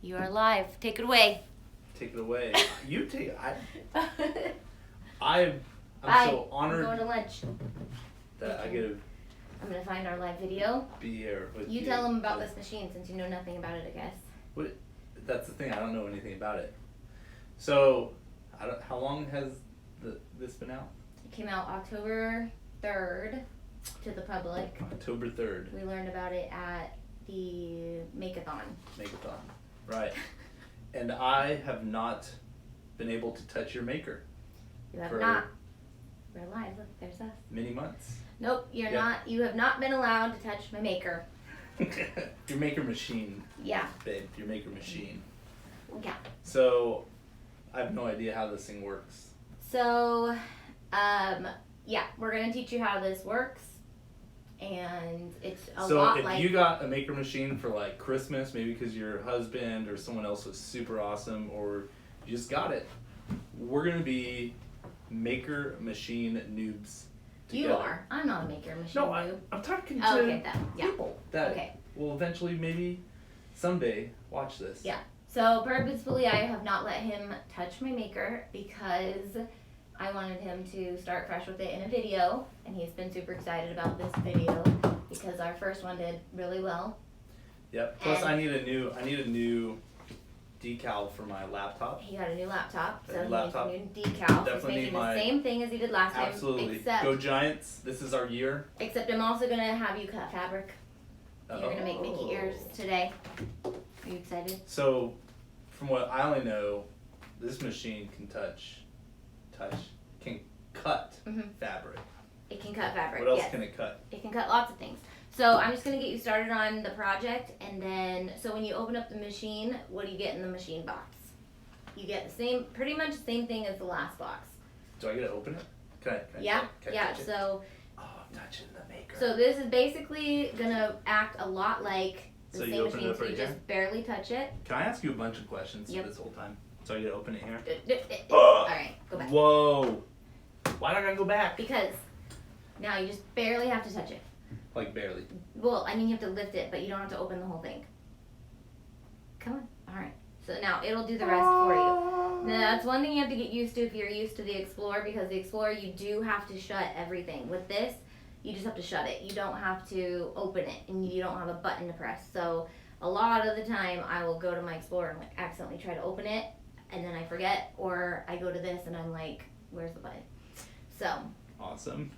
You are live. Take it away. Take it away. You take it. I'm so honored going to lunch. that I get to I'm going to find our live video. be here with you. You tell them about this machine since you know nothing about it, I guess. What? That's the thing. I don't know anything about it. So, how long has this been out? It came out October 3rd to the public. October 3rd. We learned about it at the Make-a-thon. Make-a-thon. Right. And I have not been able to touch your maker. You have not. We're live. Look, there's us. Many months. Nope, you're not. You have not been allowed to touch my maker. Your maker machine. Yeah. Babe, your maker machine. Yeah. So, I have no idea how this thing works. So, yeah, we're going to teach you how this works. And it's a lot like... So, if you got a maker machine for, like, Christmas, maybe because your husband or someone else was super awesome, or you just got it, we're going to be maker machine noobs together. You are. I'm not a maker machine noob. I'm talking to yeah. people that will eventually, maybe, someday, watch this. Yeah. So, purposefully, I have not let him touch my maker because I wanted him to start fresh with it in a video, and he's been super excited about this video because our first one did really well. Yep. Plus, I need a new decal for my laptop. He got a new laptop, so he laptop. needs a new decal. Definitely He's making the same thing as he did last time. Absolutely. Except, Go Giants. This is our year. Except I'm also going to have you cut fabric. You're going to make Mickey ears today. Are you excited? So, from what I only know, this machine can can cut fabric. It can cut fabric, What else can it cut? It can cut lots of things. So I'm just going to get you started on the project, and then, so when you open up the machine, what do you get in the machine box? You get the same, pretty much the same thing as the last box. Do I get to open it? Can I yeah, touch it? So... Oh, I'm touching the maker. So this is basically going to act a lot like the same machine, so you just barely touch it. Can I ask you a bunch of questions this whole time? So I get to open it here? Alright, go back. Whoa! Why do I gotta go back? Because now you just barely have to touch it. Like barely? Well, I mean you have to lift it, but you don't have to open the whole thing. Come on. Alright. So now it'll do the rest for you. Now that's one thing you have to get used to if you're used to the Explorer, because the Explorer you do have to shut everything. With this, you just have to shut it. You don't have to open it, and you don't have a button to press. So a lot of the time I will go to my Explorer and like accidentally try to open it, and then I forget, or I go to this and I'm like, where's the button? So. Awesome.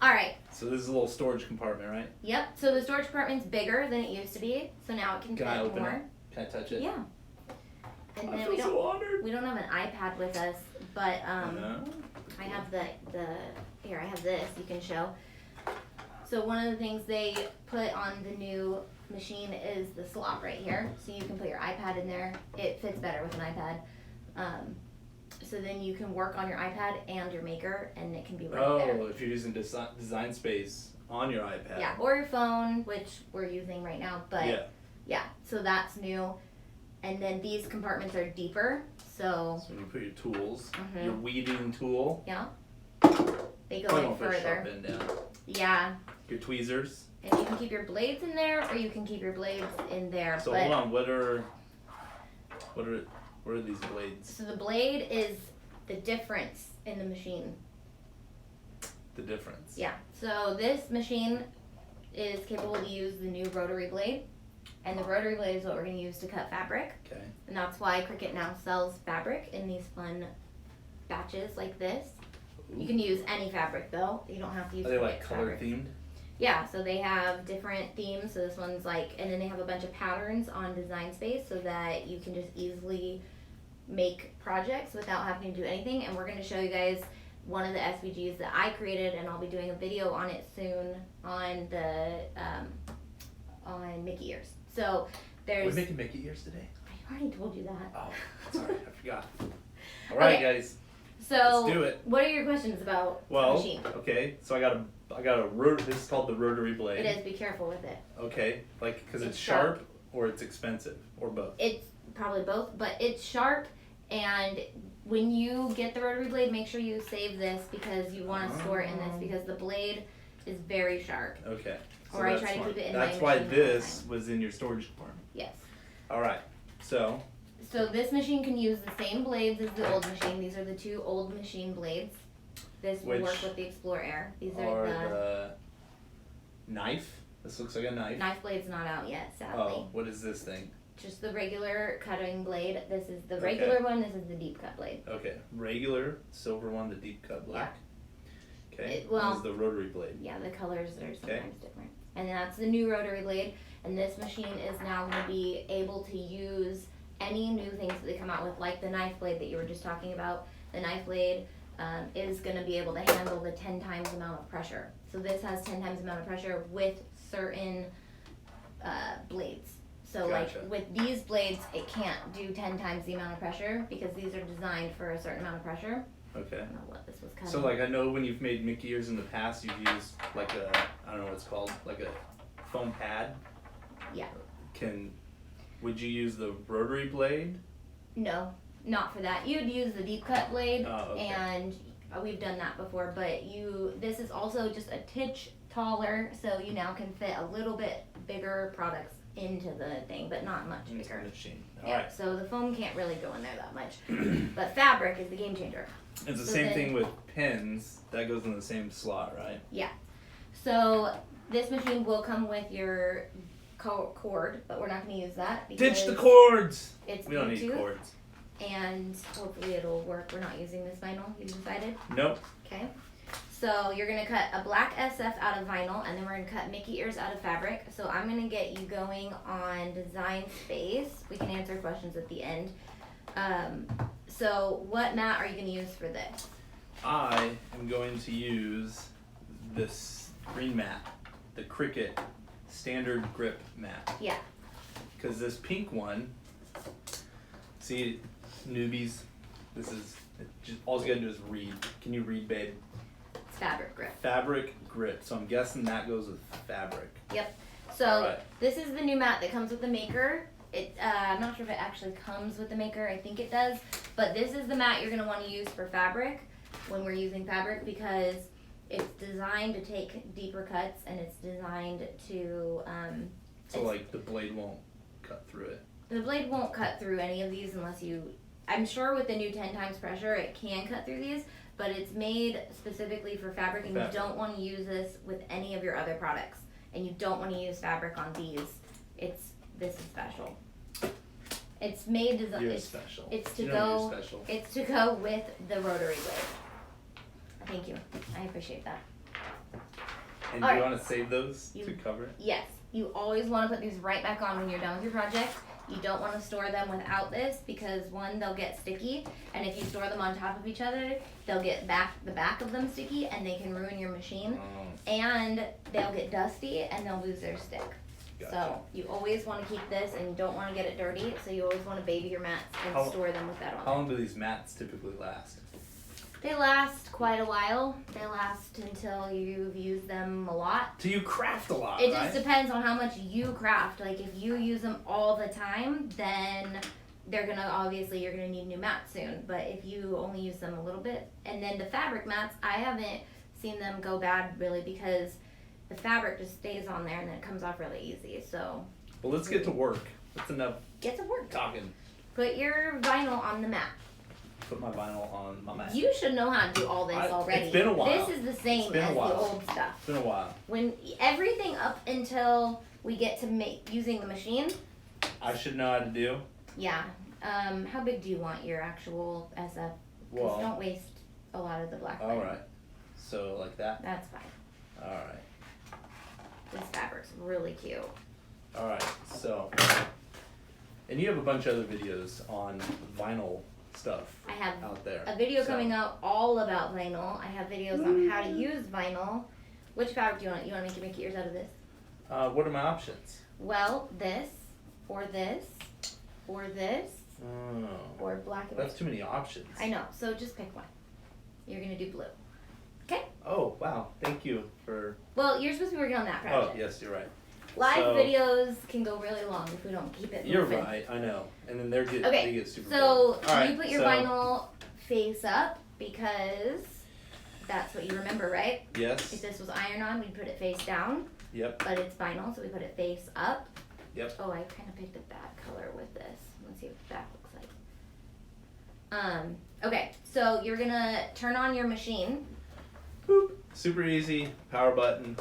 Alright. So this is a little storage compartment, right? Yep. So the storage compartment's bigger than it used to be, so now it can fit more. Can I open it? Can I touch it? Yeah. And then I feel so honored. We don't have an iPad with us, but I have the here, I have this you can show. So one of the things they put on the new machine is the slot right here. So you can put your iPad in there. It fits better with an iPad. So then you can work on your iPad and your maker, and it can be right there. Oh, if you're using design space on your iPad. Yeah, or your phone, which we're using right now. But yeah, so that's new. And then these compartments are deeper, so when you put your tools, your weeding tool. Yeah. They go in further. Sharp end down. Yeah. Your tweezers. And you can keep your blades in there, or you can keep your blades in there. So hold on, what are these blades? So the blade is the difference in the machine. The difference. Yeah. So this machine is capable to use the new rotary blade. And the rotary blade is what we're going to use to cut fabric. Okay. And that's why Cricut now sells fabric in these fun batches like this. Ooh. You can use any fabric though. You don't have to use Are they like color fabric. Themed? Yeah, so they have different themes. So this one's like, and then they have a bunch of patterns on Design Space so that you can just easily make projects without having to do anything. And we're going to show you guys one of the SVGs that I created, and I'll be doing a video on it soon on the on Mickey ears. So there's. Are we making Mickey ears today? I already told you that. Oh, sorry, I forgot. All right, guys. So let's do it. What are your questions about the machine? Okay, so I got a this is called the rotary blade. It is. Be careful with it. Okay, like because it's sharp or it's expensive or both. It's probably both, but it's sharp. And when you get the rotary blade, make sure you save this because you want to store it in this because the blade is very sharp. Okay. So or I try to keep it in my machine. That's why this was in your storage compartment. Yes. All right. So this machine can use the same blades as the old machine. These are the 2 old machine blades. This will work with the Explore Air. These are the knife. This looks like a knife. Knife blade's not out yet, sadly. Oh, what is this thing? Just the regular cutting blade. This is the regular one. This is the deep cut blade. Okay, regular silver one, the deep cut black. Yeah. Okay. Well, this is the rotary blade. Yeah, the colors are sometimes different. And that's the new rotary blade. And this machine is now going to be able to use any new things that they come out with, like the knife blade that you were just talking about. The knife blade is going to be able to handle the 10 times amount of pressure. So this has 10 times the amount of pressure with certain blades. So Gotcha. like with these blades, it can't do 10 times the amount of pressure because these are designed for a certain amount of pressure. Okay. I don't know what this was cutting. So like I know when you've made Mickey ears in the past, you've used like a, I don't know what it's called, like a foam pad. Yeah. Would you use the rotary blade? No, not for that. You'd use the deep cut blade, okay. and we've done that before. But this is also just a titch taller, so you now can fit a little bit bigger products into the thing, but not much Into bigger. the machine. Yeah, All right. so the foam can't really go in there that much, but fabric is the game changer. It's the So same then- thing with pins. That goes in the same slot, right? Yeah. So this machine will come with your cord, but we're not going to use that because Ditch the cords. it's We don't Bluetooth, need cords. and hopefully it'll work. We're not using this vinyl. You decided? Nope. Okay. So you're going to cut a black SF out of vinyl, and then we're going to cut Mickey ears out of fabric. So I'm going to get you going on Design Space. We can answer questions at the end. So what mat are you going to use for this? I am going to use this green mat, the Cricut standard grip mat. Yeah. Because this pink one, see, newbies, all you gotta do is read. Can you read, babe? It's fabric grip. Fabric grip. So I'm guessing that goes with fabric. Yep. So Alright. this is the new mat that comes with the maker. I'm not sure if it actually comes with the maker. I think it does. But this is the mat you're going to want to use for fabric when we're using fabric because it's designed to take deeper cuts and it's designed to... So like the blade won't cut through it. The blade won't cut through any of these unless you... I'm sure with the new 10 times pressure it can cut through these, but it's made specifically for fabric and you don't want to use this with any of your other products. And you don't want to use fabric on these. This is special. It's made to You're special. It's to You know go. you're special. It's to go with the rotary blade. Thank you. I appreciate that. And do you want to save those to cover it? Yes. You always want to put these right back on when you're done with your project. You don't want to store them without this because one, they'll get sticky, and if you store them on top of each other, they'll get the back of them sticky, and they can ruin your machine. And they'll get dusty, and they'll lose their stick. Gotcha. So you always want to keep this, and you don't want to get it dirty. So you always want to baby your mats and store them with that on. How long do these mats typically last? They last quite a while. They last until you've used them a lot. Till you craft a lot, It right? just depends on how much you craft. Like if you use them all the time, then you're gonna need new mats soon. But if you only use them a little bit, and then the fabric mats, I haven't seen them go bad really because the fabric just stays on there and then it comes off really easy. So. Well, let's get to work. That's enough Get to work. talking. Put your vinyl on the mat. Put my vinyl on my mat. You should know how to do all this already. It's been a while. This is the same as the old stuff. It's been a while. When everything up until we get to using the machine. I should know how to do. Yeah. How big do you want your actual SF? Well, don't waste a lot of the black. All right. So like that. That's fine. All right. This fabric's really cute. All right. So, and you have a bunch of other videos on vinyl stuff. I have out there. a video coming out all about vinyl. I have videos on how to use vinyl. Which fabric do you want? You want to make your Mickey ears out of this? What are my options? Well, this, or this, or this, Oh, or black and white. that's too many options. I know, so just pick one. You're gonna do blue. Okay? Oh, wow. Thank you for... Well, you're supposed to be working on that project. Oh, yes, you're right. Live So- videos can go really long if we don't keep it moving. You're right, I know. And then they Okay, get super so bored. All right, you put your vinyl face up because that's what you remember, right? If Yes. this was iron-on, we'd put it face down, Yep. but it's vinyl, so we put it face up. Yep. Oh, I kind of picked a bad color with this. Let's see what the back looks like. Okay, so you're gonna turn on your machine. Boop. Super easy. Power button.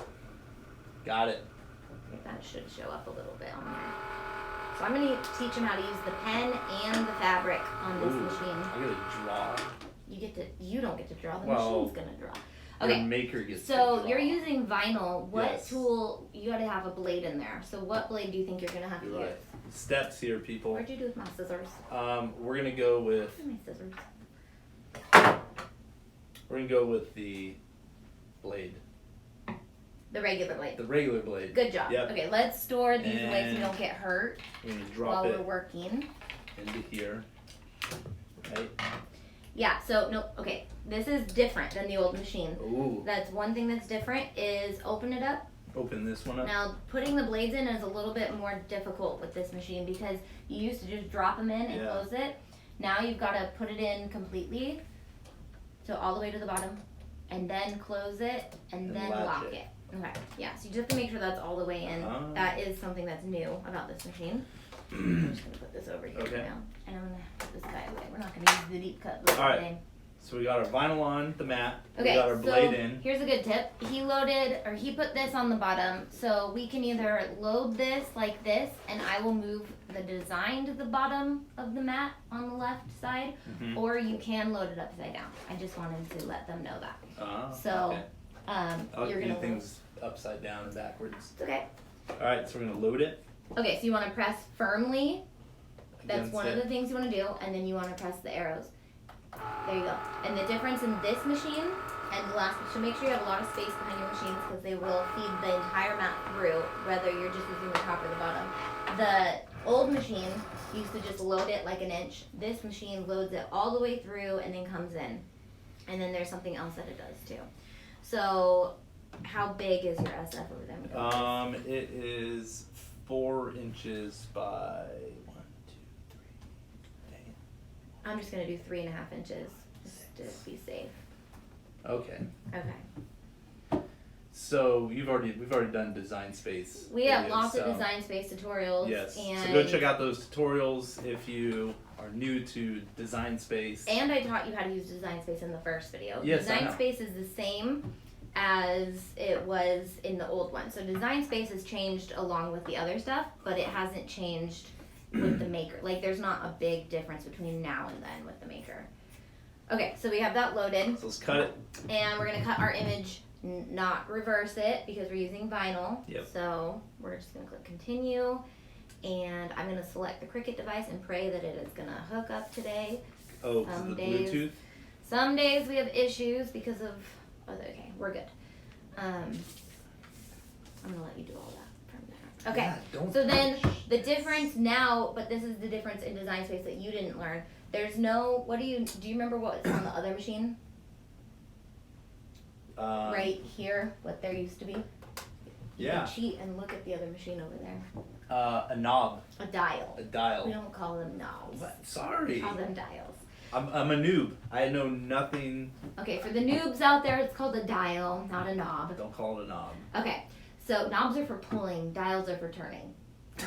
Got it. That should show up a little bit on there. So I'm gonna teach him how to use the pen and the fabric on this machine. I gotta draw. You don't get to draw. The Well, machine's gonna draw. Okay. Your maker gets to So draw. you're using vinyl. What Yes. tool? You gotta have a blade in there. So what blade do you think you're gonna have to You're right. use? Steps here, people. What'd you do with my scissors? We're gonna go with Where's my scissors? the blade, The regular blade. the regular blade. Good job. Yep. Okay, let's store these away so we And don't get hurt We're gonna while drop we're it working. into here. Right. Yeah, so no, okay, this is different than the old machine. Ooh. That's one thing that's different is open it up. Open this one up. Now, putting the blades in is a little bit more difficult with this machine because you used to just drop them in and Yeah. close it. Now you've got to put it in completely, so all the way to the bottom, and then close it, and then latch lock it. it. Okay, yeah, so you just have to make sure that's all the way in. Ah. That is something that's new about this machine. I'm just gonna put this over here Okay. now, and I'm gonna put this guy away. We're not gonna use the deep cut blade All right. today. So we got our vinyl on the mat. Okay, We got our so blade in. here's a good tip. He put this on the bottom, so we can either load this like this, and I will move the design to the bottom of the mat on the left side, Mhm. or you can load it upside down. I just wanted to let them know that. So, okay. I you're like gonna do things upside down and backwards. It's okay. All right, so we're gonna load it. Okay, so you want to press firmly. That's against one it. of the things you want to do, and then you want to press the arrows. There you go. And the difference in this machine and the last, so make sure you have a lot of space behind your machines because they will feed the entire mat through, whether you're just using the top or the bottom. The old machine used to just load it like an inch. This machine loads it all the way through and then comes in. And then there's something else that it does too. So, how big is your SF over there? It is 4 inches by 1, 2, 3. Dang I'm just gonna do 3.5 inches just to be safe. it. Okay. Okay. So we've already done design space. We have videos, lots of so- design space tutorials. Yes. And So go check out those tutorials if you are new to design space. And I taught you how to use design space in the first video. Yes, I design know. space is the same as it was in the old one. So design space has changed along with the other stuff, but it hasn't changed with the maker. Like there's not a big difference between now and then with the maker. Okay, so we have that loaded, So let's cut it. and we're gonna cut our image, not reverse it because we're using vinyl. Yep. So we're just gonna click continue, and I'm gonna select the Cricut device and pray that it is gonna hook up today. Oh, to Some the days- Bluetooth. Some days we have issues because of. Oh, okay, we're good. I'm gonna let you do all that from there. Okay. Yeah, don't So then touch the this. difference now, but this is the difference in design space that you didn't learn. There's no. Do you remember what's on the other machine? Right here, what there used to be. You Yeah. can cheat and look at the other machine over there. A knob. A dial. A dial. We don't call them knobs. What? We Sorry. call them dials. I'm a noob. I know nothing. Okay, for the noobs out there, it's called a dial, not a knob. Don't call it a knob. Okay, so knobs are for pulling, dials are for turning. I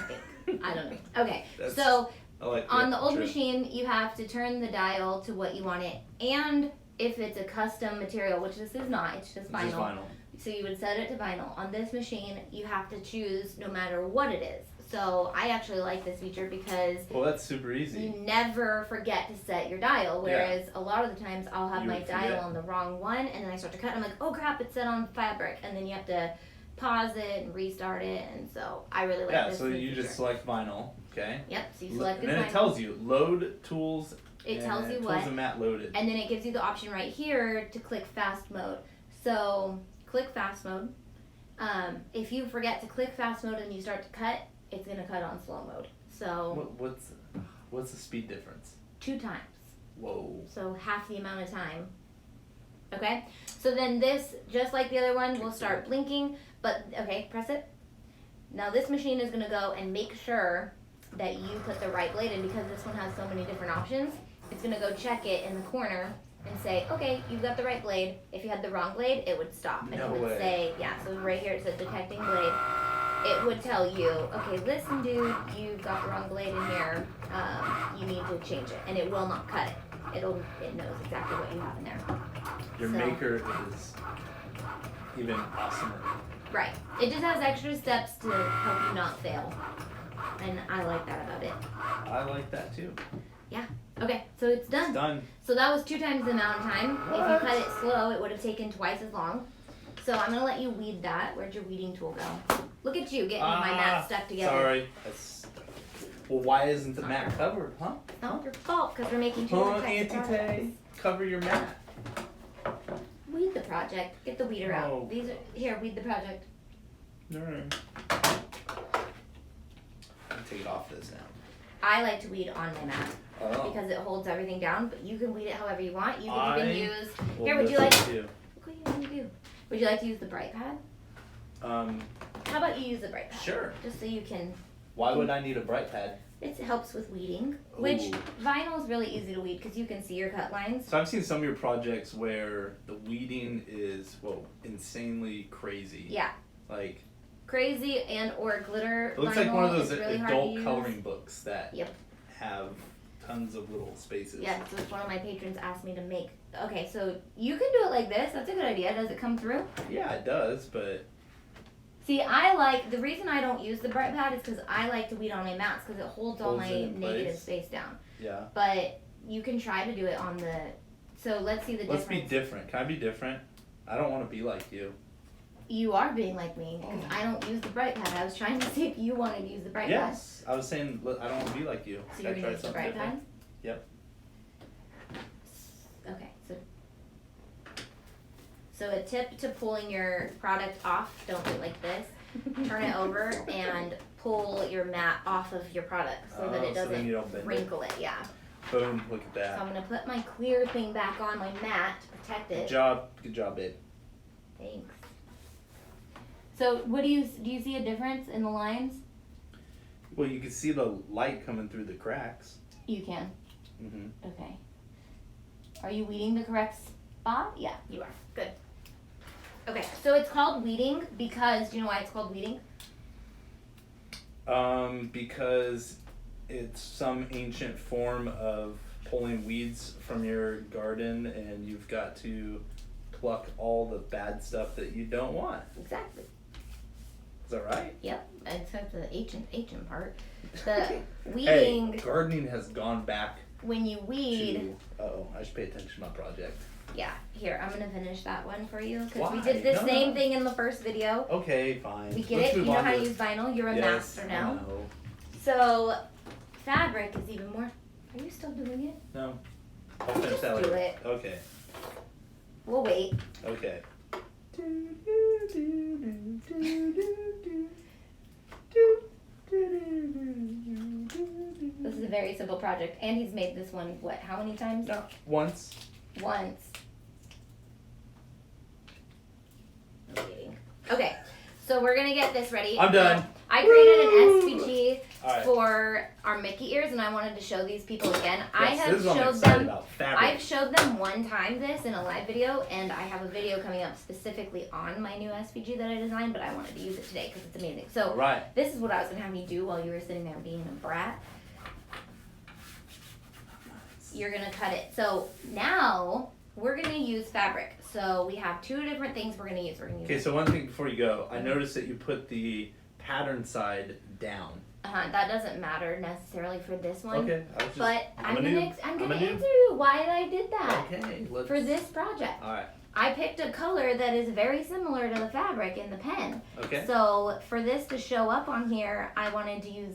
think. I don't know. Okay, That's- so I like on the old trick. machine, you have to turn the dial to what you want it, and if it's a custom material, which this is not, it's just It's just vinyl. So you would set it to vinyl. On this machine, you have to choose no matter what it is. So I actually like this feature because Well, that's super easy. you never forget to set your dial, whereas a lot of the times I'll have You my would dial forget. on the wrong one, and then I start to cut, and I'm like, oh crap, it's set on fabric, and then you have to pause it and restart it, and so I really like Yeah, this so new you feature. just select vinyl, okay? Yep, so you And select then it vinyl. tells you load tools. It tells you tools what. and mat loaded. And then it gives you the option right here to click fast mode. So click fast mode. If you forget to click fast mode and you start to cut, it's gonna cut on slow mode. So What's the speed difference? 2 times. Whoa. So half the amount of time. Okay? So then this, just like the other one, will start blinking. But, okay, press it. Now this machine is gonna go and make sure that you put the right blade in because this one has so many different options. It's gonna go check it in the corner and say, okay, you've got the right blade. If you had the wrong blade, it would stop. And No it would way. say, yeah, so right here it says detecting blade. it would tell you, okay, listen, dude, you've got the wrong blade in here. You need to change it, and it will not cut it. It knows exactly what you have in there. Your maker is even awesomer. Right. It just has extra steps to help you not fail, and I like that about it. I like that too. Yeah. Okay, so it's done. It's done. So that was 2 times the amount of time. What? If you cut it slow, it would have taken twice as long. So I'm gonna let you weed that. Where'd your weeding tool go? Look at you getting my mat stuck together. Sorry. Well, why isn't the mat covered, huh? It's not your fault because we're making 2 Huh, different types of Auntie projects. Tay? Cover your mat. Weed the project. Get the weeder Oh. out. These are here. Weed the project. Alright. I'll take it off this now. I like to weed on my mat Oh. because it holds everything down. But you can weed it however you want. You can even use. Well, Here, would you like? to? Look what you want to do. Would you like to use the bright pad? How about you use the bright pad? Sure. Just so you can. Why would I need a bright pad? It helps with weeding, which Ooh. vinyl is really easy to weed because you can see your cut lines. So I've seen some of your projects where the weeding is, insanely crazy. Yeah. Like, Crazy and or glitter. it looks vinyl like one of those is really hard adult to use. coloring books that Yep. have tons of little spaces. Yeah, so it's one of my patrons asked me to make. Okay, so you can do it like this. That's a good idea. Does it come through? Yeah, it does, but See, the reason I don't use the bright pad is because I like to weed on my mats because it holds all Holds my it in negative place. space down. yeah. But you can try to do it on the. So let's see the Let's difference. be different. Can I be different? I don't want to be like you. You are being like me because I don't use the bright pad. I was trying to see if you wanted to use the bright pad. Yes, I was saying I don't want to be like you. So you're Gotta gonna try use the something bright different. pad? Yep. Okay, so a tip to pulling your product off, don't do it like this. Turn it over and pull your mat off of your product so that it So then doesn't you don't bend it. wrinkle it, yeah. Boom! Look at So that. I'm gonna put my clear thing back on my mat to protect Good it. job, babe. Thanks. So what do you see a difference in the lines? Well, you can see the light coming through the cracks. You can. Mm-hmm. Okay. Are you weeding the correct spot? Yeah, you are. Good. Okay, so it's called weeding because, do you know why it's called weeding? Because it's some ancient form of pulling weeds from your garden, and you've got to pluck all the bad stuff that you don't want. Exactly. Is that right? Yep, except the ancient part. The weeding, Hey, gardening has gone back when you weed, to... I should pay attention to my project. yeah, here, I'm gonna finish that one for you, because Why? we did the No, same no. thing in the first video. Okay, fine. We get Let's it? You move know on how to to- use vinyl? You're a Yes, master now. I know. So, fabric is even more... Are you still doing it? No. I'll finish Just that do later. it. Okay. We'll wait. Okay. This is a very simple project, and he's made this one, what, how many times? No, once. Once. I'm kidding. Okay, so we're gonna get this ready. I'm done. I created an SVG Alright. for our Mickey ears, and I wanted to show these people again. I Yes, have this is what I'm showed excited them. about. Fabric. I've showed them one time this in a live video, and I have a video coming up specifically on my new SVG that I designed, but I wanted to use it today because it's amazing. So Right. this is what I was gonna have you do while you were sitting there being a brat. You're gonna cut it. So now we're gonna use fabric. So we have 2 different things we're gonna use. Okay, so one thing before you go, I noticed that you put the pattern side down. That doesn't matter necessarily for this one. Okay, I was just. But I'm a gonna noob. answer I'm a noob. you why I did that Okay, let's. for this project. All right. I picked a color that is very similar to the fabric in the pen. Okay. So for this to show up on here, I wanted to use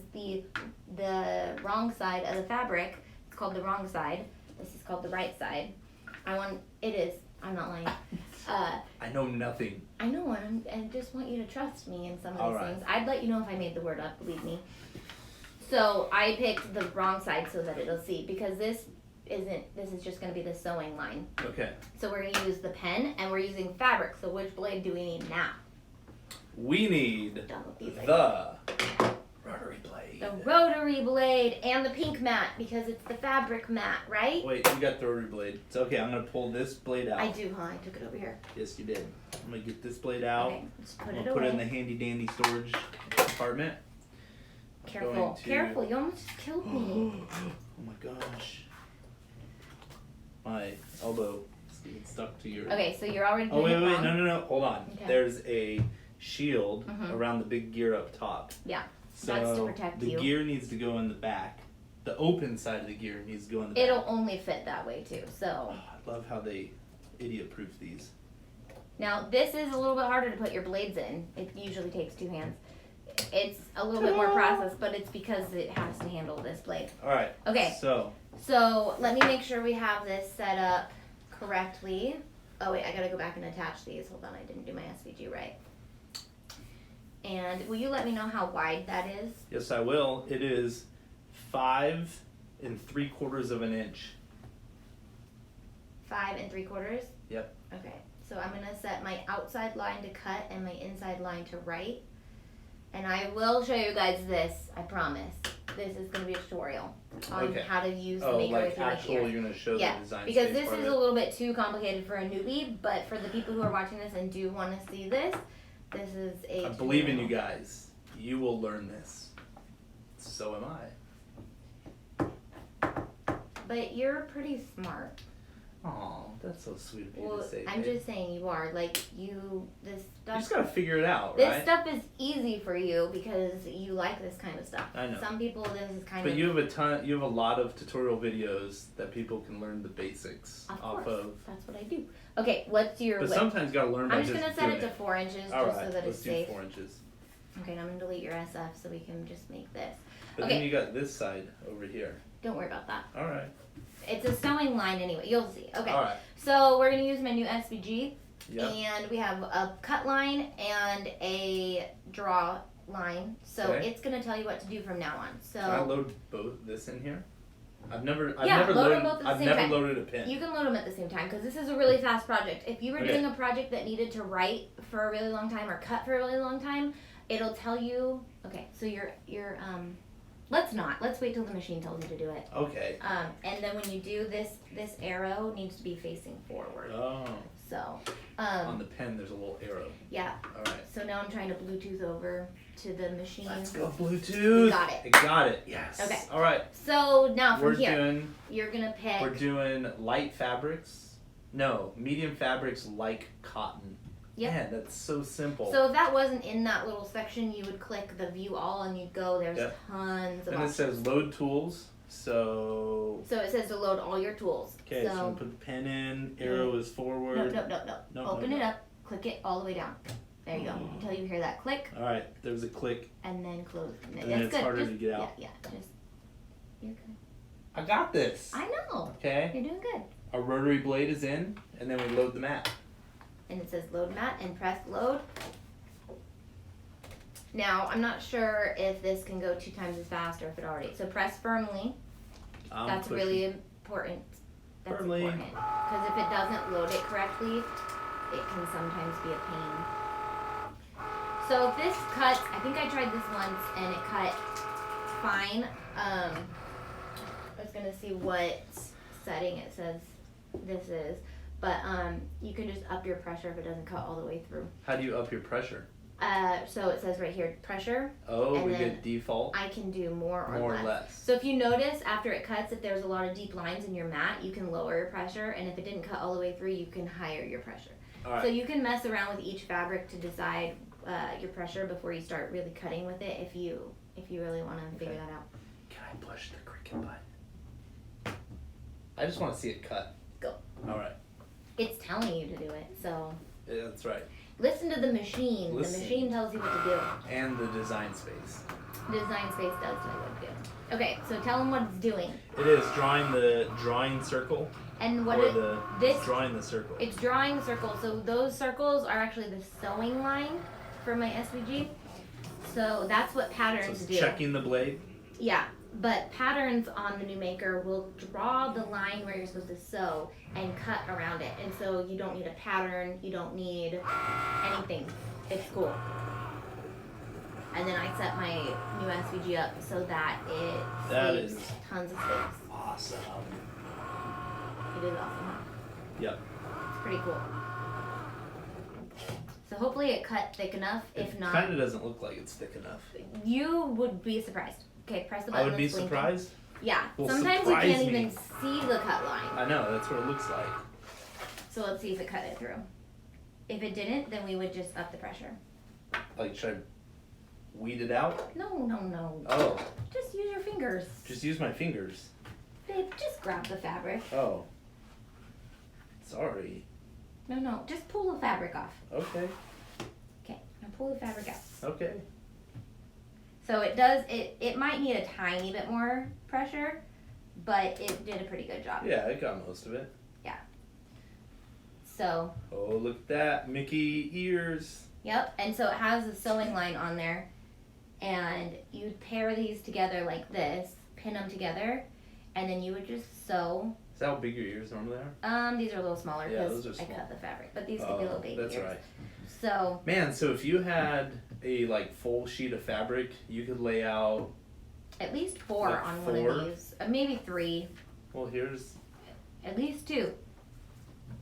the wrong side of the fabric. It's called the wrong side. This is called the right side. It is. I'm not lying. I know nothing. I know, I just want you to trust me in some of All these right. things. I'd let you know if I made the word up, believe me. So I picked the wrong side so that it'll see, because this is just going to be the sewing line. Okay. So we're going to use the pen, and we're using fabric. So which blade do we need now? We need Done with these, the rotary blade. the rotary blade and the pink mat, because it's the fabric mat, right? Wait, you got the rotary blade. It's okay. I'm gonna pull this blade out. I do, huh? I took it over here. Yes, you did. I'm gonna get this blade out. Okay, just put I'm it gonna put away. it in the handy dandy storage compartment. Careful, careful! You almost just killed me. Oh my gosh. My elbow is getting stuck to your... Okay, so you're already Oh, doing wait, it wrong. no, hold on. Okay. There's a shield around the big gear up top. Yeah, So that's to protect the you. gear needs to go in the back. The open side of the gear needs to go in the back. It'll only fit that way too, so. Oh, I love how they idiot-proof these. Now, this is a little bit harder to put your blades in. It usually takes 2 hands. It's a little bit more process, but it's because it has to handle this blade. Alright. Okay. So let me make sure we have this set up correctly. Oh wait, I gotta go back and attach these. Hold on, I didn't do my SVG right. And will you let me know how wide that is? Yes, I will. It is 5 3/4 of an inch. 5 3/4? Yep. Okay, so I'm gonna set my outside line to cut and my inside line to write. And I will show you guys this, I promise. This is gonna be a tutorial on how to use the maker with your maker. You're gonna show the design because space this part is of a it. little bit too complicated for a newbie, but for the people who are watching this and do want to see this, this is a I believe in you guys. You will learn this. So am I. But you're pretty smart. Oh, that's so sweet of you Well, to say. I'm babe. just saying you are. Like, this stuff... You just gotta figure it out, This right? stuff is easy for you because you like this kind of stuff. I know. Some people, this is kind But of... you have a lot of tutorial videos that people can learn the basics off of. That's what I do. Okay, what's your But width? sometimes you gotta learn by I'm just just going to set doing it to 4 inches All just right, so that let's it's do safe. 4 inches. Okay, and I'm going to delete your SF so we can just make this. But then you got this side over here. Don't worry about that. All right. It's a sewing line anyway. You'll see. Okay. All right. So we're going to use my new SVG. Yep. And we have a cut line and a draw line. So Okay. it's going to tell you what to do from now on. So Can I load both this in here? I've never load loaded, them both at the I've same never time. loaded a pin. You can load them at the same time because this is a really fast project. If you were Okay. doing a project that needed to write for a really long time or cut for a really long time, it'll tell you. Okay, so let's wait till the machine tells you to do it. Okay. And then when you do this arrow needs to be facing forward. Oh. So. On the pen, there's a little arrow. Yeah. All right. So now I'm trying to Bluetooth over to the machine. Let's go Bluetooth. We got it. I got it. Yes. Okay. All right. So now from here, you're gonna pick. We're doing light fabrics. No, medium fabrics like cotton. Yep. Man, that's so simple. So if that wasn't in that little section, you would click the view all and you'd go. There's tons of and options. it says load tools. So it says to load all your tools. okay, so I'm put the pen in. Arrow is forward. No. Open it up. Click it all the way down. There you go. Until you hear that click. All right, there's a click. And then close. And then it's harder to get out. Yeah. You're good. I got this. I know. Okay. You're doing good. Our rotary blade is in, and then we load the mat. And it says load mat and press load. Now, I'm not sure if this can go 2 times as fast or if it already. So press firmly. That's pushing. really important. That's Firmly. important. Because if it doesn't load it correctly, it can sometimes be a pain. So if this cuts, I think I tried this once and it cut fine. I was going to see what setting it says this is. But you can just up your pressure if it doesn't cut all the way through. How do you up your pressure? So it says right here, pressure. Oh, and we then get default. I can do more or More less. or less. So if you notice after it cuts, if there's a lot of deep lines in your mat, you can lower your pressure. And if it didn't cut all the way through, you can higher your pressure. All right. So you can mess around with each fabric to decide your pressure before you start really cutting with it if you really want to figure that out. Can I push the Cricut button? I just want to see it cut. Go. All right. It's telling you to do it, so Yeah, that's right. listen to the machine. Listen. The machine tells you what to do. And the design space. Design space does tell you what to do. Okay, so tell them what it's doing. It is drawing circle. And what drawing the circle. It's drawing circles. So those circles are actually the sewing line for my SVG. So that's what patterns So do. checking the blade. Yeah, but patterns on the new maker will draw the line where you're supposed to sew and cut around it. And so you don't need a pattern, you don't need anything. It's cool. And then I set my new SVG up so that it saves tons of space. Awesome. It is awesome, huh? Yep. It's pretty cool. So hopefully it cut thick enough. If not, kind of doesn't look like it's thick enough. you would be surprised. Okay, press the button. I would be that's blinking. surprised. Yeah. Well, Sometimes you surprise can't me. even see the cut line. I know, that's what it looks like. So let's see if it cut it through. If it didn't, then we would just up the pressure. Like, should I weed it out? No. Oh, Just use your fingers. just use my fingers. Babe, just grab the fabric. Oh. Sorry. No. Just pull the fabric off. Okay. Okay, now pull the fabric out. Okay. So it might need a tiny bit more pressure, but it did a pretty good job. Yeah, I got most of it. So, Oh, look at that. Mickey ears. yep, and so it has a sewing line on there, and you'd pair these together like this, pin them together, and then you would just sew. Is that how big your ears normally are? These are a little smaller Yeah, because those are I small. cut the fabric, but these could be little baby that's ears. right. So, Man, so if you had a like full sheet of fabric, you could lay out. at least 4 Like on one 4? of these, maybe 3, Well, here's. at least 2.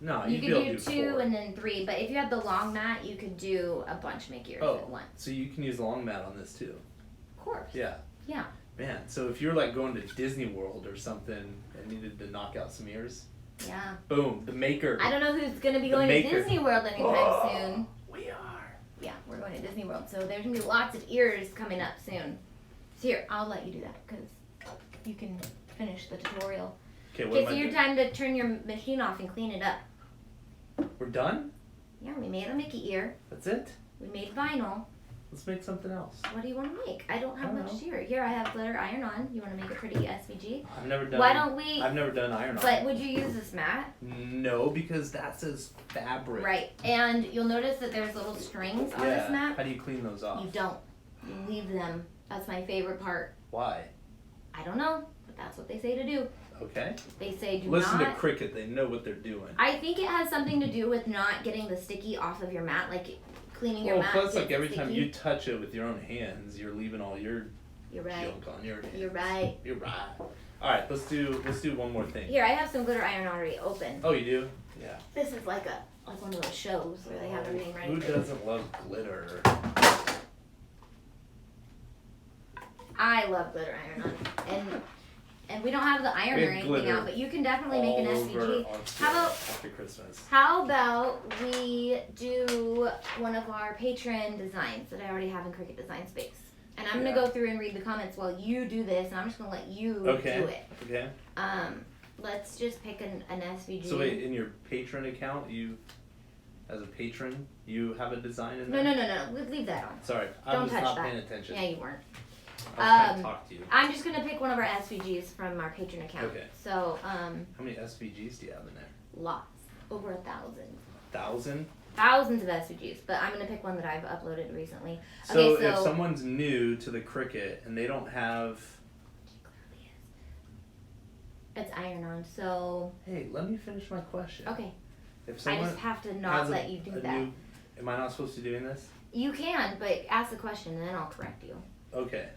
No, You you'd could be able do to 2 4. and then 3, but if you had the long mat, you could do a bunch make ears Oh. at once. So you can use the long mat on this too. Of course. Yeah. Yeah. Man, so if you're like going to Disney World or something and needed to knock out some ears, Yeah. boom, the maker. I don't know who's going to be The going maker. to Disney World anytime Oh, soon. We are. Yeah, we're going to Disney World, so there's going to be lots of ears coming up soon. So here, I'll let you do that because you can finish the tutorial. Okay, what Okay, am so I your doing? time to turn your machine off and clean it up. We're done? Yeah, we made a Mickey ear. That's it? We made vinyl. Let's make something else. What do you want to make? I don't have I don't much know. here. Here, I have glitter iron on. You want to make a pretty SVG? I've never done. Why don't we... I've never done iron on. But would you use this mat? No, because that says fabric. Right, and you'll notice that there's little strings on Yeah. this mat. How do you clean those off? You don't. You leave them. That's my favorite part. Why? I don't know, but that's what they say to do. Okay. They say do Listen not. to Cricut. They know what they're doing. I think it has something to do with not getting the sticky off of your mat, like cleaning your Well, mat. plus, gets like every time sticky. you touch it with your own hands, you're leaving all your You're right. junk on your hands. You're right. You're right. All right, let's do one more thing. Here, I have some glitter iron already open. Oh, you do? Yeah. This is like one of those shows where they have everything ready. Who doesn't love glitter? I love glitter iron on, and we don't have the iron We or have anything glitter out, but you can definitely make an All SVG. over our How about after Christmas? How about we do one of our patron designs that I already have in Cricut Design Space? And I'm Yeah. gonna go through and read the comments while you do this, and I'm just gonna let you do it. Okay. Let's just pick an SVG. So wait, in your patron account, as a patron, you have a design in there? No. Leave that on. Sorry, I Don't was touch not that. paying attention. Yeah, you weren't. I was trying to talk to you. I'm just gonna pick one of our SVGs from our patron account. Okay. So, How many SVGs do you have in there? lots. Over 1,000. 1,000? Thousands of SVGs, but I'm gonna pick one that I've uploaded recently. So, Okay, if someone's new to the Cricut and they don't have... It's iron on, so Hey, let me finish my question. okay. If I someone just have to not has let you do that. Am I not supposed to be doing this? You can, but ask the question and then I'll correct you. Okay.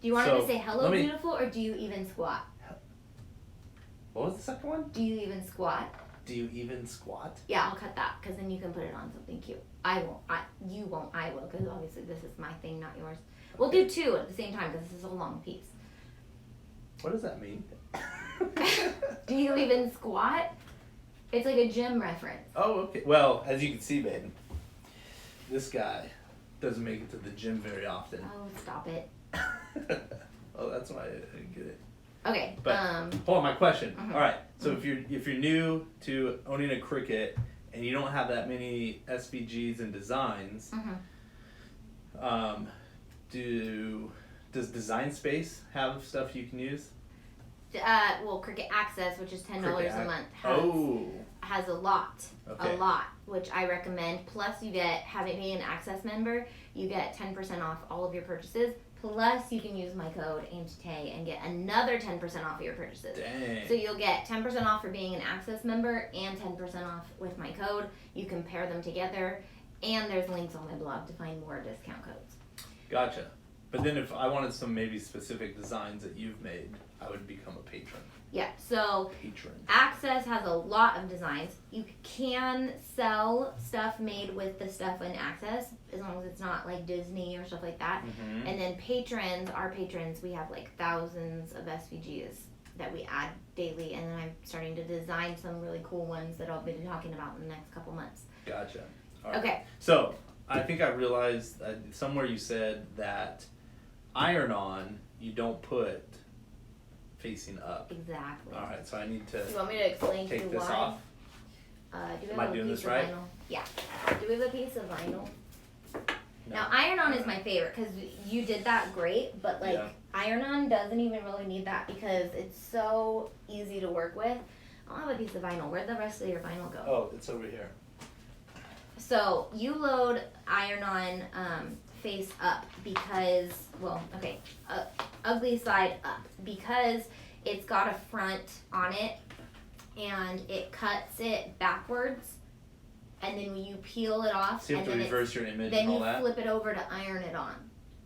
Do you want So, me to say hello, let me- beautiful, or do you even squat? What was the second one? Do you even squat? Do you even squat? Yeah, I'll cut that because then you can put it on something cute. I won't. You won't. I will because obviously this is my thing, not yours. We'll do 2 at the same time because this is a long piece. What does that mean? Do you even squat? It's like a gym reference. Oh, okay. Well, as you can see, babe, this guy doesn't make it to the gym very often. Oh, stop it. Oh, that's why I didn't get it. Okay. But hold on, my question. Mhm. All right. So if you're new to owning a Cricut and you don't have that many SVGs and designs, does Design Space have stuff you can use? Well, Cricut Access, which is $10 a month, has a lot. Okay. A lot, which I recommend. Plus, you get, being an Access member, you get 10% off all of your purchases. Plus, you can use my code AIMTOTAY and get another 10% off of your purchases. Dang. So you'll get 10% off for being an Access member and 10% off with my code. You can pair them together, and there's links on my blog to find more discount codes. Gotcha. But then if I wanted some maybe specific designs that you've made, I would become a patron. Yeah, so Patron. Access has a lot of designs. You can sell stuff made with the stuff in Access, as long as it's not like Disney or stuff like that. Mm-hmm. And then patrons, our patrons, we have like thousands of SVGs that we add daily, and then I'm starting to design some really cool ones that I'll be talking about in the next couple months. Gotcha. All right. Okay. So I think I realized somewhere you said that iron-on you don't put facing up. Exactly. All right, so I need to You want me to explain to you take this why? off. Do we Am have I a doing piece this of right? vinyl? Yeah. Do we have a piece of vinyl? No. Now, iron-on is my favorite because you did that great, but like iron-on doesn't even really need that because it's so easy to work with. I don't have a piece of vinyl. Where'd the rest of your vinyl go? Oh, it's over here. So you load iron-on face up because, well, okay, ugly side up because it's got a front on it and it cuts it backwards. And then when you peel it off, So you have and to then reverse your image then and all you that? flip it over to iron it on.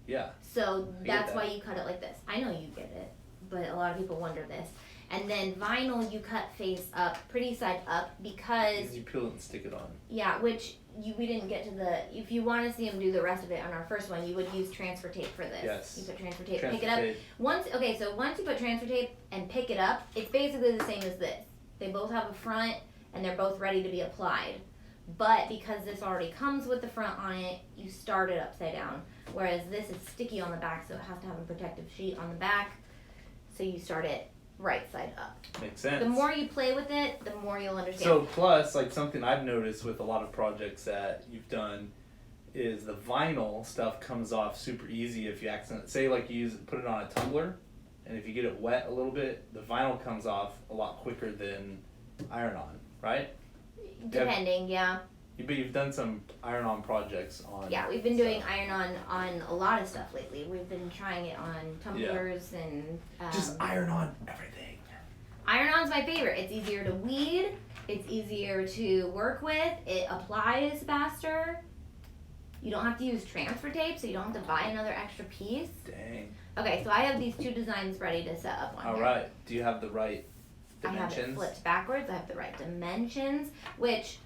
Yeah. So get that's that. why you cut it like this. I know you get it, but a lot of people wonder this. And then vinyl, you cut face up, pretty side up, because Because you peel it and stick it on. yeah, which we didn't get to the. If you want to see them do the rest of it on our first one, you would use transfer tape for this. Yes. You put transfer tape, Transfer pick it up. tape. Once you put transfer tape and pick it up, it's basically the same as this. They both have a front and they're both ready to be applied. But because this already comes with the front on it, you start it upside down. Whereas this is sticky on the back, so it has to have a protective sheet on the back. So you start it right side up. Makes sense. The more you play with it, the more you'll understand. So plus, like something I've noticed with a lot of projects that you've done is the vinyl stuff comes off super easy if you say like you put it on a tumbler, and if you get it wet a little bit, the vinyl comes off a lot quicker than iron-on, right? Depending, yeah. But you've done some iron-on projects on. Yeah, we've been doing iron on a lot of stuff lately. We've been trying it on tumblers and Just iron-on everything. Iron-on's my favorite. It's easier to weed. It's easier to work with. It applies faster. You don't have to use transfer tape, so you don't have to buy another extra piece. Dang. Okay, so I have these two designs ready to set up on All here. right. Do you have the right I have it dimensions? flipped backwards. I have the right dimensions, which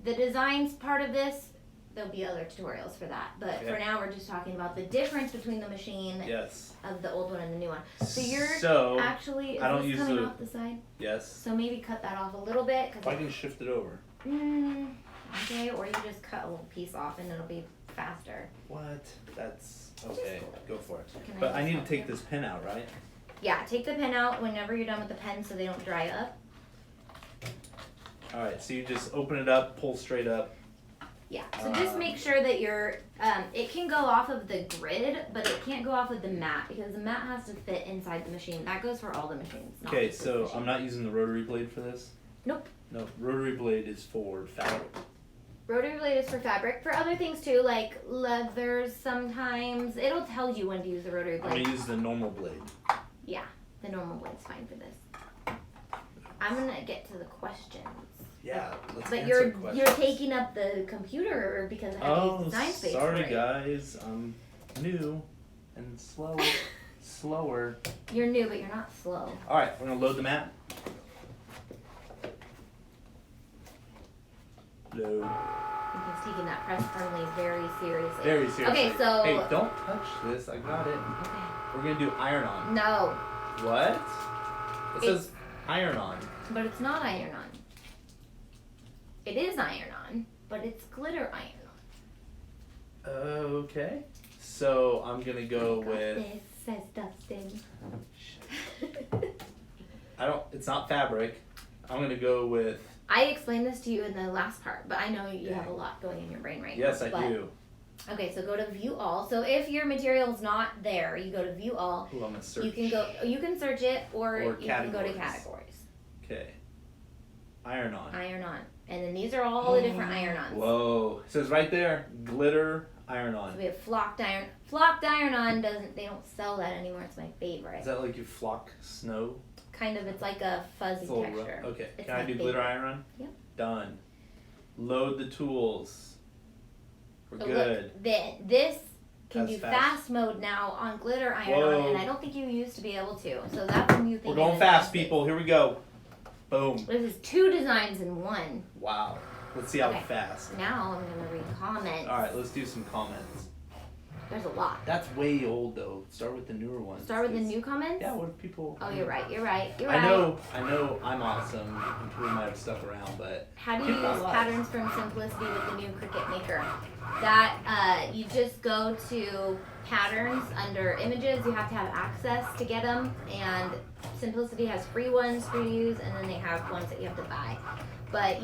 the designs part of this, there'll be other tutorials for that. But Okay. for now, we're just talking about the difference between the machine Yes. of the old one and the new one. So you're actually, is I don't this use coming the- off the side? Yes. So maybe cut that off a little bit. I can shift it over. Okay, or you just cut a little piece off and it'll be faster. What? That's okay. Go for it. Can But I just need to help take you? this pen out, right? Yeah, take the pen out whenever you're done with the pen so they don't dry up. All right. So you just open it up, pull straight up. Yeah, so just make sure that it can go off of the grid, but it can't go off of the mat because the mat has to fit inside the machine. That goes for all the machines. Not Okay. just this So machine. I'm not using the rotary blade for this. Nope. No, rotary blade is for fabric. Rotary blade is for fabric. For other things too, like leathers sometimes, it'll tell you when to use the rotary I'm blade. gonna use the normal blade. Yeah, the normal blade's fine for this. I'm gonna get to the questions. Yeah. Let's But answer you're questions. taking up the computer because I have to use design space sorry for it. guys. I'm new and slower. You're new, but you're not slow. All right. We're gonna load the mat. Load. He's taking that press firmly very seriously. Very seriously. Okay, so Hey, don't touch this. I got it. okay. We're gonna do iron-on. No, What? It says iron-on. but it's not iron on. It is iron on, but it's glitter iron Okay. So I'm gonna go on. with. This says Dustin. It's not fabric. I'm gonna go with. I explained this to you in the last part, but I know you have a lot going in your brain right Yes, now. I but- do. Okay, so go to view all. So if your material's not there, you go to view all. Ooh, I'm gonna search. You can search it or you can go to categories. categories. Okay. Iron-on. Iron on. And then these are all the different iron-ons. Whoa. It says right there, glitter iron-on. So we have flocked iron. Flocked iron-on they don't sell that anymore. It's my favorite. Is that like you flock snow? Kind of, it's like a fuzzy It's a little rough. texture. Okay. It's Can I my do glitter favorite. iron-on? Yep. Done. Load the tools. We're So good. look, this can As do fast? fast mode now on glitter iron Whoa. on, and I don't think you used to be able to. So that's a new thing. We're going in fast, this. people. Here we go. Boom. This is 2 designs in 1. Wow. Let's see how Okay. fast. Now I'm gonna read comments. All right, let's do some comments. There's a lot. That's way old though. Start with the newer ones. Start with the new comments. Yeah. What if people? Oh, you're right. You're right. You're I right. know. I'm awesome, and people might have stuck around, but How do you people use got patterns from simplicity with the new Cricut Maker? That you just go to patterns under images. You have to have access to get them, and Simplicity has free ones for you to use, and then they have ones that you have to buy. But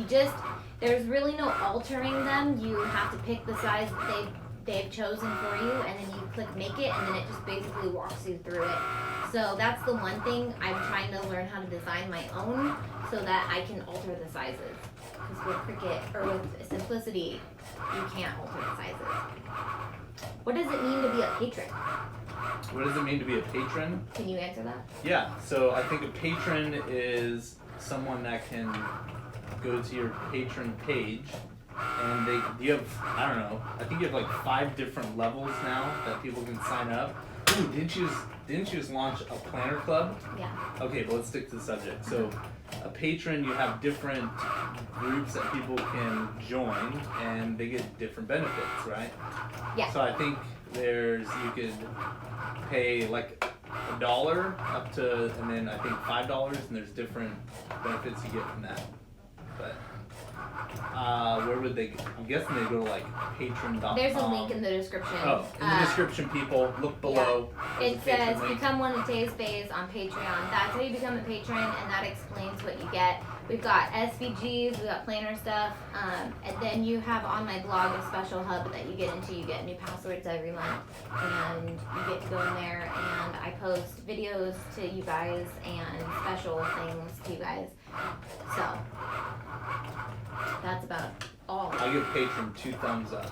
there's really no altering them. You have to pick the size that they've chosen for you, and then you click make it, and then it just basically walks you through it. So that's the one thing I'm trying to learn how to design my own so that I can alter the sizes. Because with Cricut or with Simplicity, you can't alter the sizes. What does it mean to be a patron? what does it mean to be a patron? Can you answer that? Yeah. So I think a patron is someone that can go to your patron page, and you have, I don't know, I think you have like 5 different levels now that people can sign up. Ooh, didn't you just launch a planner club? Yeah. Okay, but let's stick to the subject. So, a patron, you have different groups that people can join, and they get different benefits, right? Yeah. So I think you could pay like $1 up to, and then I think $5, and there's different benefits you get from that. But where would they? I'm guessing they go to like patron.com. There's a link in the description. Oh, in the description, people, look below. There's It a patron says link. become one of Tay's Bays on Patreon. That's how you become a patron, and that explains what you get. We've got SVGs, we got planner stuff, and then you have on my blog a special hub that you get into. You get new passwords every month, and you get to go in there, and I post videos to you guys and special things to you guys. So that's about all. I'll give patron 2 thumbs up.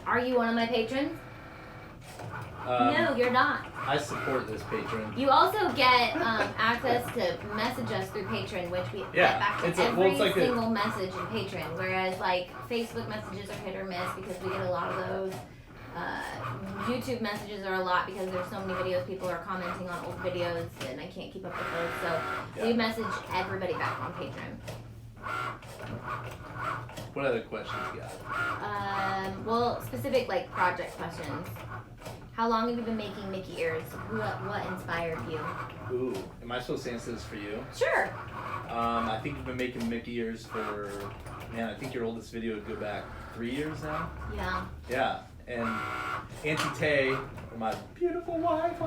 Are you one of my patrons? No, you're not. I support this patron. You also get access to message us through Patreon, which we Yeah, get back to it's every like a- single message in Patreon. Whereas like Facebook messages are hit or miss because we get a lot of those. YouTube messages are a lot because there's so many videos people are commenting on old videos and I can't keep up with those. So we Yeah. message everybody back on Patreon. What other questions you got? Well, specific like project questions. How long have you been making Mickey ears? What inspired you? Ooh, am I supposed to answer this for you? Sure. I think you've been making Mickey ears for, man, I think your oldest video would go back 3 years now. Yeah. Yeah, and Auntie Tay, or my beautiful wife,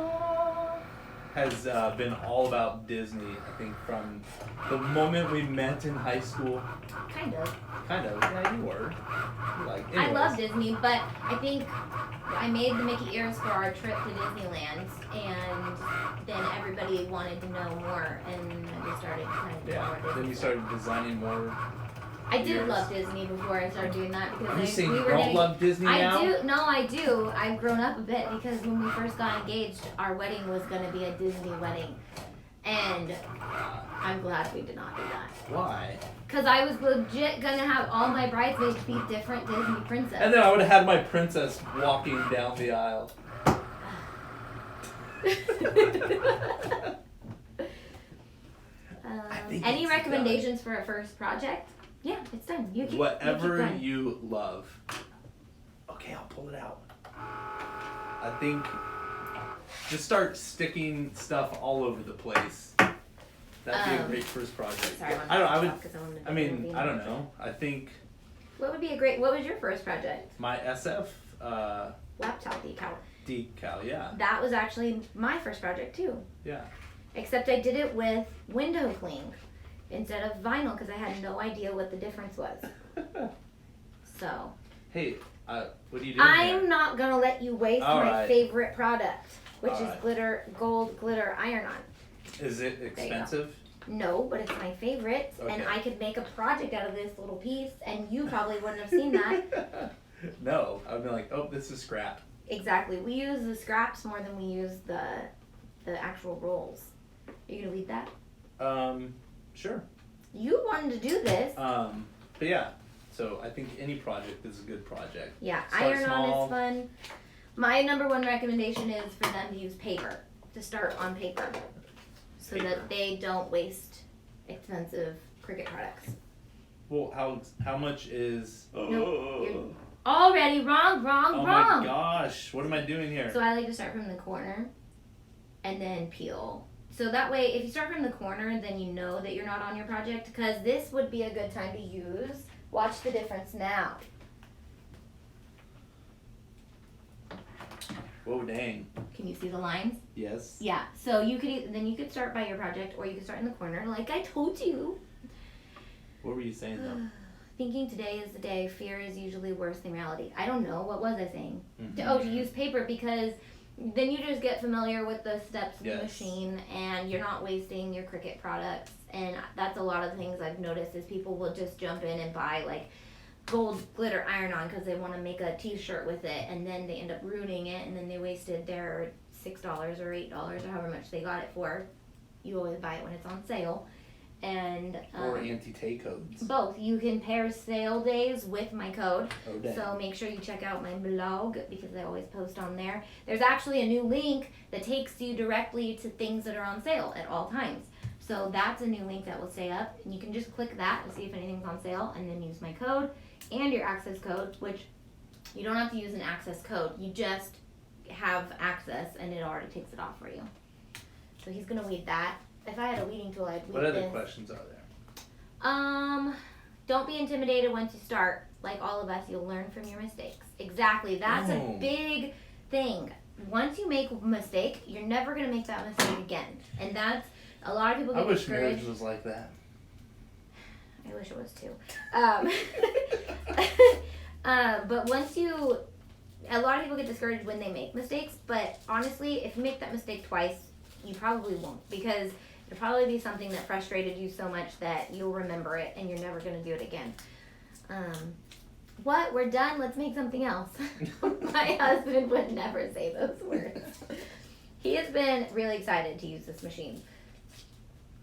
has been all about Disney, I think, from the moment we met in high school. Kind of. Kind of, yeah, you were. Like, I anyways. love Disney, but I think I made the Mickey ears for our trip to Disneyland, and then everybody wanted to know more, and I just started trying to do more Yeah, Disney then you stuff. started designing more. I did ears. love Disney before I started doing that because Are you saying we you were don't getting. love Disney now? I do. No, I do. I've grown up a bit because when we first got engaged, our wedding was going to be a Disney wedding, and I'm glad we did not do that. Why? Because I was legit going to have all my bridesmaids be different Disney princesses. And then I would have had my princess walking down the aisle. think Any it's recommendations for a first project? Yeah, it's done. You keep Whatever going. you love. Okay, I'll pull it out. I think just start sticking stuff all over the place. That'd be a great first project. Sorry, I don't know. I think What would be a great? What was your first project? my SF Laptop decal. decal, yeah. That was actually my first project too. Yeah. Except I did it with window cling instead of vinyl because I had no idea what the difference was. So. Hey, what are you doing I'm here? not gonna let you waste All my right. favorite product, which All is right. gold glitter iron-on. Is it expensive? No, but it's my favorite, and Okay. I could make a project out of this little piece, and you probably wouldn't have seen that. No, I've been like, oh, this is scrap. Exactly. We use the scraps more than we use the actual rolls. Are you gonna lead that? Sure. You wanted to do this. But yeah, so I think any project is a good project. Yeah, Start iron-on small. is fun. My number one recommendation is for them to use paper, to start on paper, so that they don't waste expensive Cricut products. Well, how much is? Nope, you're already wrong. Oh my gosh! What am I doing here? So I like to start from the corner, and then peel. So that way, if you start from the corner, then you know that you're not on your project, because this would be a good time to use. Watch the difference now. Whoa, dang! Can you see the lines? Yes. Yeah. So you could start by your project, or you could start in the corner, like I told you. What were you saying though? Thinking today is the day. Fear is usually worse than reality. I don't know. What was I saying? Mm-hmm. To use paper, because then you just get familiar with the steps of the Yes. machine, and you're not wasting your Cricut products. And that's a lot of things I've noticed is people will just jump in and buy like gold glitter iron-on because they want to make a t-shirt with it, and then they end up ruining it, and then they wasted their $6 or $8 or however much they got it for. You always buy it when it's on sale. And Or anti-tay codes. both. You can pair sale days with my code. Oh, dang. So make sure you check out my blog, because I always post on there. There's actually a new link that takes you directly to things that are on sale at all times. So that's a new link that will stay up, and you can just click that and see if anything's on sale, and then use my code and your access code, which you don't have to use an access code. You just have access, and it already takes it off for you. So he's gonna weed that. If I had a weeding tool, I'd weed What other this. questions are there? Don't be intimidated once you start. Like all of us, you'll learn from your mistakes. Exactly. That's a big thing. Once you make a mistake, you're never going to make that mistake again. And that's, a lot of people I get wish discouraged. marriage was like that. I wish it was too. But once you, a lot of people get discouraged when they make mistakes, but honestly, if you make that mistake twice, you probably won't, because it'll probably be something that frustrated you so much that you'll remember it and you're never going to do it again. What? We're done? Let's make something else. My husband would never say those words. He has been really excited to use this machine.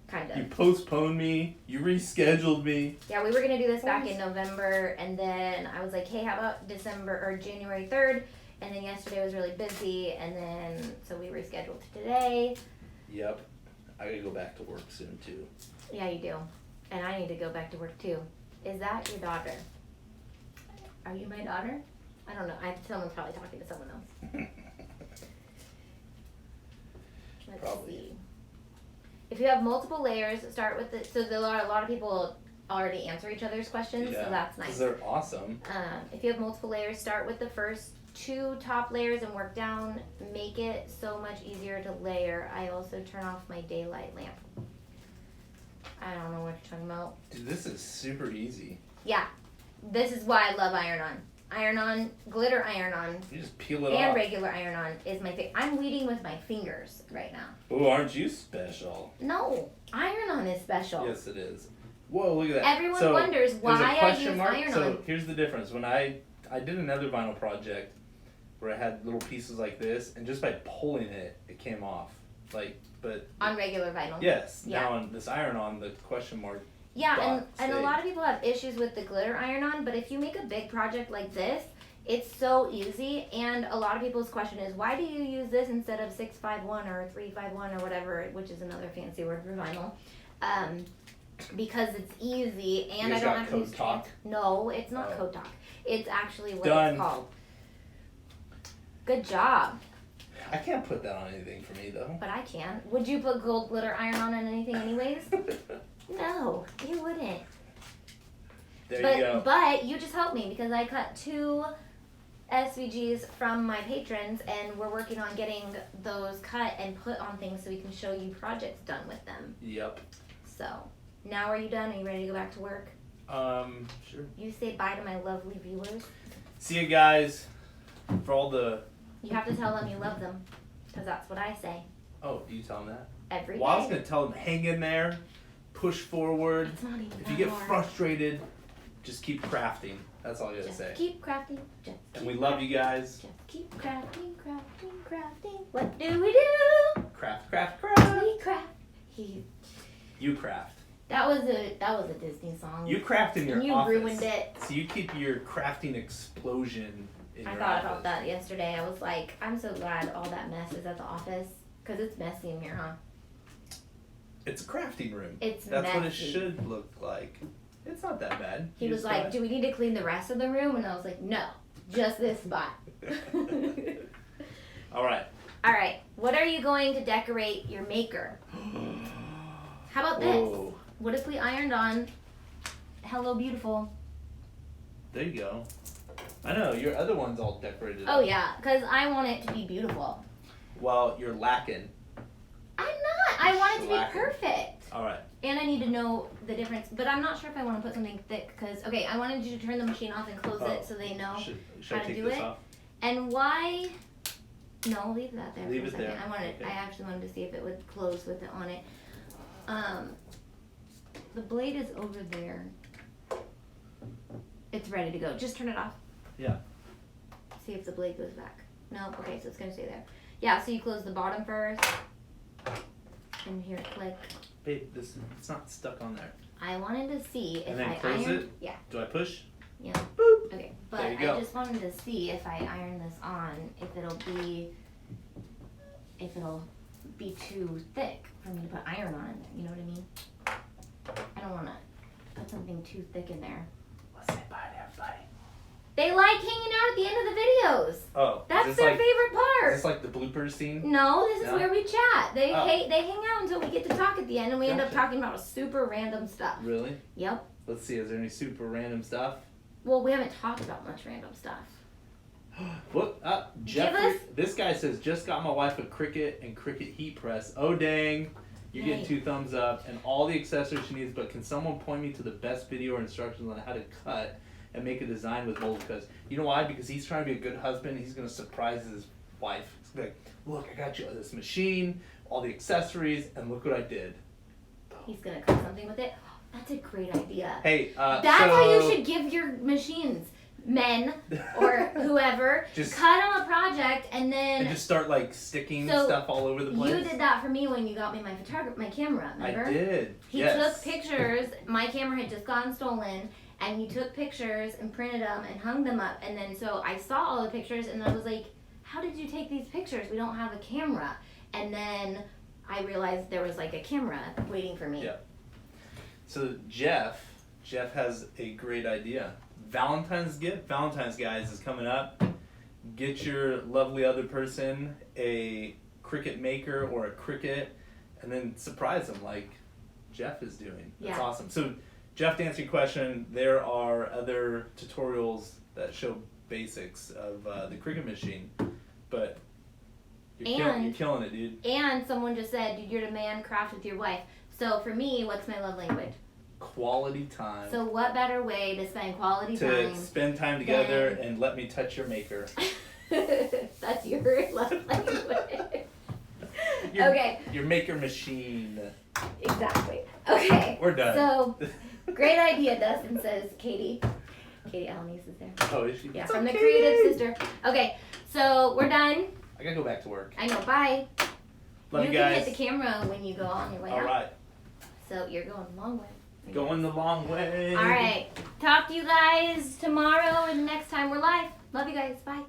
Kind of. You postponed me. You rescheduled me. Yeah, we were going to do this back in November, and then I was like, hey, how about January 3rd? And then yesterday was really busy, and then so we rescheduled to today. Yep. I gotta go back to work soon too. Yeah, you do. And I need to go back to work too. Is that your daughter? Are you my daughter? I don't know. Someone's probably talking to someone else. Let's Probably. see. If you have multiple layers, start with a lot of people already answer each other's questions, so that's nice. Because they're awesome. If you have multiple layers, start with the first 2 top layers and work down. Make it so much easier to layer. I also turn off my daylight lamp. I don't know what you're talking about. Dude, this is super easy. Yeah, this is why I love iron-on. Iron-on, glitter iron-on, You just peel it and off. regular iron-on is my favorite. I'm weeding with my fingers right now. Oh, aren't you special? No, iron-on is special. Yes, it is. Whoa, look at that. Everyone wonders there's why a I question use mark. iron-on. So here's the difference. When I did another vinyl project where I had little pieces like this, and just by pulling it, it came off. But On regular vinyl. yes. Yeah. Now on this iron-on, the question mark. Yeah, dot and a stayed. lot of people have issues with the glitter iron-on, but if you make a big project like this, it's so easy. And a lot of people's question is, why do you use this instead of 651 or 351 or whatever, which is another fancy word for vinyl? Because it's easy, and You I guys don't got have to Code use Talk? No, it's not Oh. Code Talk. It's actually what Done. it's called. Good job, I can't put that on anything for me though. but I can. Would you put gold glitter iron-on on anything anyways? No, you wouldn't. There you go. But you just helped me, because I cut 2 SVGs from my patrons, and we're working on getting those cut and put on things so we can show you projects done with them. Yep. So, now are you done? Are you ready to go back to work? Sure. You say bye to my lovely viewers. See you guys. For all the. You have to tell them you love them, because that's what I say Oh, do you tell them that? every Well, I was day. gonna tell them, hang in there, push forward. It's not even If that you get hard. frustrated, just keep crafting. That's all I gotta Just say. keep crafting. Just And keep we love you guys. Just keep crafting, crafting, crafting. What do we do? Craft, craft, craft. We craft. You craft. That was a Disney song. You craft in your And you office. ruined it. So you keep your crafting explosion in I your thought office. about that yesterday. I was like, I'm so glad all that mess is at the office. Because it's messy in here, huh? It's a crafting room. It's That's messy. what it should look like. It's not that bad. He You was just like, gotta- do we need to clean the rest of the room? And I was like, no, just this spot. All right. All right, what are you going to decorate your maker? How about this? Whoa. What if we ironed on Hello Beautiful? There you go. I know, your other one's all decorated Oh up. yeah, because I want it to be beautiful. Well, you're lacking. I'm not. I want it to be Slacking. perfect. All right. And I need to know the difference. But I'm not sure if I want to put something thick because, okay, I wanted you to turn the machine off and close it so they know Should how I to take do this it. off? And why? No, leave that there Leave for a it second. there. Okay. I actually wanted to see if it would close with it on it. The blade is over there. It's ready to go. Just turn it off. Yeah. See if the blade goes back. No, okay, so it's gonna stay there. Yeah, so you close the bottom first. And hear it click. Babe, it's not stuck on there. I wanted to see if And then I close iron. it? Yeah, Do I push? yeah. Boop. Okay, but There you I go. just wanted to see if I iron this on, if it'll be too thick for me to put iron on in there. You know what I mean? I don't want to put something too thick in there. Let's say bye to everybody. They like hanging out at the end of the videos. Oh, That's is this their like, favorite is part. this like the bloopers scene? No, this is No? where we chat. They Oh. they hang out until we get to talk at the end, and we end up Gotcha. talking about super random stuff. Really? Yep. Let's see, is there any super random stuff? Well, we haven't talked about much random stuff. What? Give Jeffrey, us- this guy says, just got my wife a Cricut and Cricut heat press. Oh, dang. You're getting Yay. 2 thumbs up and all the accessories she needs, but can someone point me to the best video or instructions on how to cut and make a design with mold cuts? You know why? Because he's trying to be a good husband. He's going to surprise his wife. He's going to be like, look, I got you this machine, all the accessories, and look what I did. He's gonna cut something with it. That's a great idea. Hey, That's so how you should give your machines, men or whoever. Just- cut on a project and then and just start like sticking So, stuff all over the place. you did that for me when you got me my camera. Remember? I did. He yes. took pictures. My camera had just gotten stolen, and he took pictures and printed them and hung them up. And then so I saw all the pictures, and I was like, "How did you take these pictures? We don't have a camera." And then I realized there was like a camera waiting for me. Yeah. So Jeff has a great idea. Valentine's gift. Valentine's, guys, is coming up. Get your lovely other person a Cricut maker or a Cricut, and then surprise them like Jeff is doing. That's Yeah. awesome. So Jeff, to answer your question, there are other tutorials that show basics of the Cricut machine, but you're killing it, dude. And someone just said, "Dude, you're the man. Craft with your wife." So for me, what's my love language? Quality time. So what better way to spend quality to time? spend time together and let me touch your maker. That's your love language. Your, Okay. Your maker machine. Exactly. Okay. We're done. So, great idea, Dustin says Katie. Katie Alanice is there. Oh, is she? Yeah, What's from up, the Katie? creative sister. Okay, so we're done. I gotta go back to work. I know, bye. Love you can guys. hit the camera when you go on your way All out. right. So you're going a long way. Going the long way. All right. Talk to you guys tomorrow and next time we're live. Love you guys. Bye.